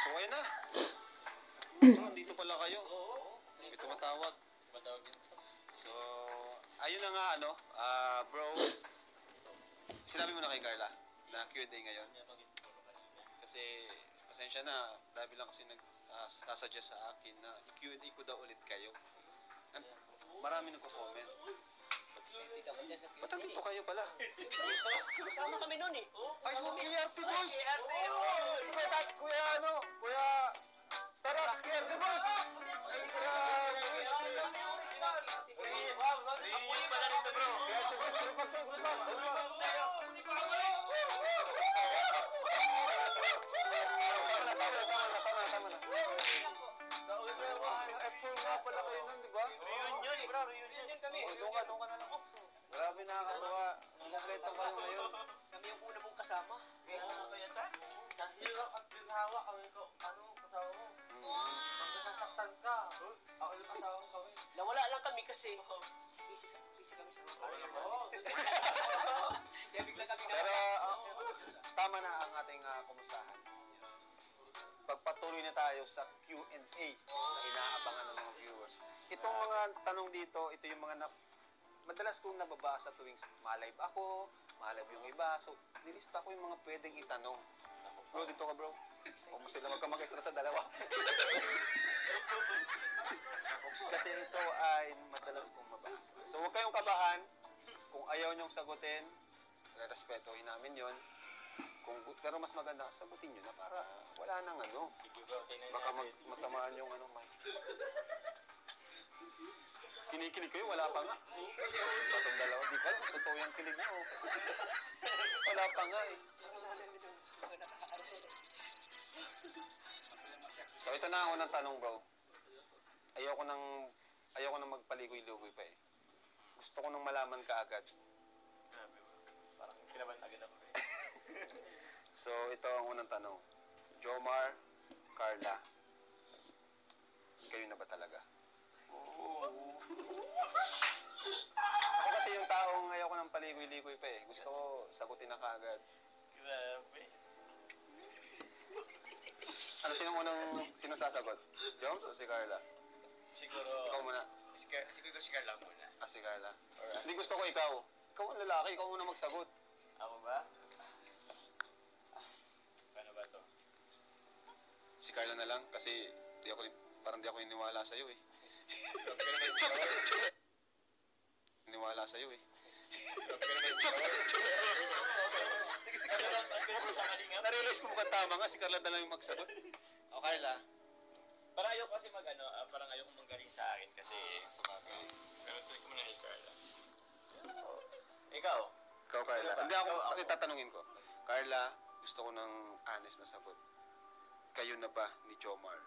So, ayun na. So, nandito pala kayo. May tumatawag. So, ayun na nga, ano, bro. Sinabi mo na kay Carla na Q&A ngayon. Kasi, pasensya na. Dahil lang kasi nag-suggest sa akin na i-Q&A ko daw ulit kayo. Marami nagko-comment. Ba't nandito kayo pala? Kasama kami nun eh. Ay, yung KRT Boys! Sige, kuya, ano? Kuya Starax, KRT Boys! Ay, grabe! Apoy pala nito bro. KRT Boys, grupa to, grupa. Tama na. F4 nga pala kayo nun, di ba? Reunion eh. Bro, reunion kami. Doon ka na lang. Grabe, nakakatawa. Kompleto kayo ngayon. Kami yung una mong kasama. Sa hirap at ginhawa kami ko, ano, kasama mo. Pag nasasaktan ka, ako yung kasama mo kami. Nawala lang kami kasi busy kami sa mga career. Kaya bigla kami Pero tama na ang ating kumustahan. Pagpatuloy na tayo sa Q&A na inaabangan ng mga viewers. Itong mga tanong dito, ito yung mga madalas kong nababasa tuwing ma-live ako, ma-live yung iba. So, nilista ko yung mga pwedeng itanong. Bro, dito ka bro. Huwag mo sila magkamag-extra sa dalawa. Kasi ito ay madalas kong mabasa. So, huwag kayong kabahan. Kung ayaw nyong sagutin, respetuhin namin yon. Pero mas maganda, sagutin nyo na para wala nang ano. Baka matamaan yung ano, mic. Kinikilig kayo, wala pa nga. Batong dalawa, di ka, totoo yung kilig nyo. Wala pa nga eh. So ito na ang unang tanong bro. Ayoko nang magpaligoy-ligoy pa eh. Gusto ko nang malaman ka agad. Parang kinabahan agad ako eh. So ito ang unang tanong. Jomar, Carla, kayo na ba talaga? Ako kasi yung taong ayoko nang paligoy-ligoy pa eh. Gusto ko sagutin na kaagad. Grabe. Ano sino sasagot? Joms o si Carla? Siguro. Ikaw muna. Siguro si Carla muna. Si Carla. Hindi gusto ko ikaw. Ikaw ang lalaki, ikaw muna magsagot. Ako ba? Paano ba to? Si Carla na lang kasi parang di ako iniwala sa'yo eh. Iniwala sa'yo eh. Sige, si Carla. Na-realize ko mukhang tama nga, si Carla na lang yung magsagot. O Carla. Parang ayaw kasi parang ayaw kong manggaling sa akin kasi... Sa bagay. Pero tuloy ko muna kay Carla. Ikaw? Ikaw, Carla. Hindi ako tatanungin ko. Carla, gusto ko ng honest na sagot. Kayo na ba ni Jomar?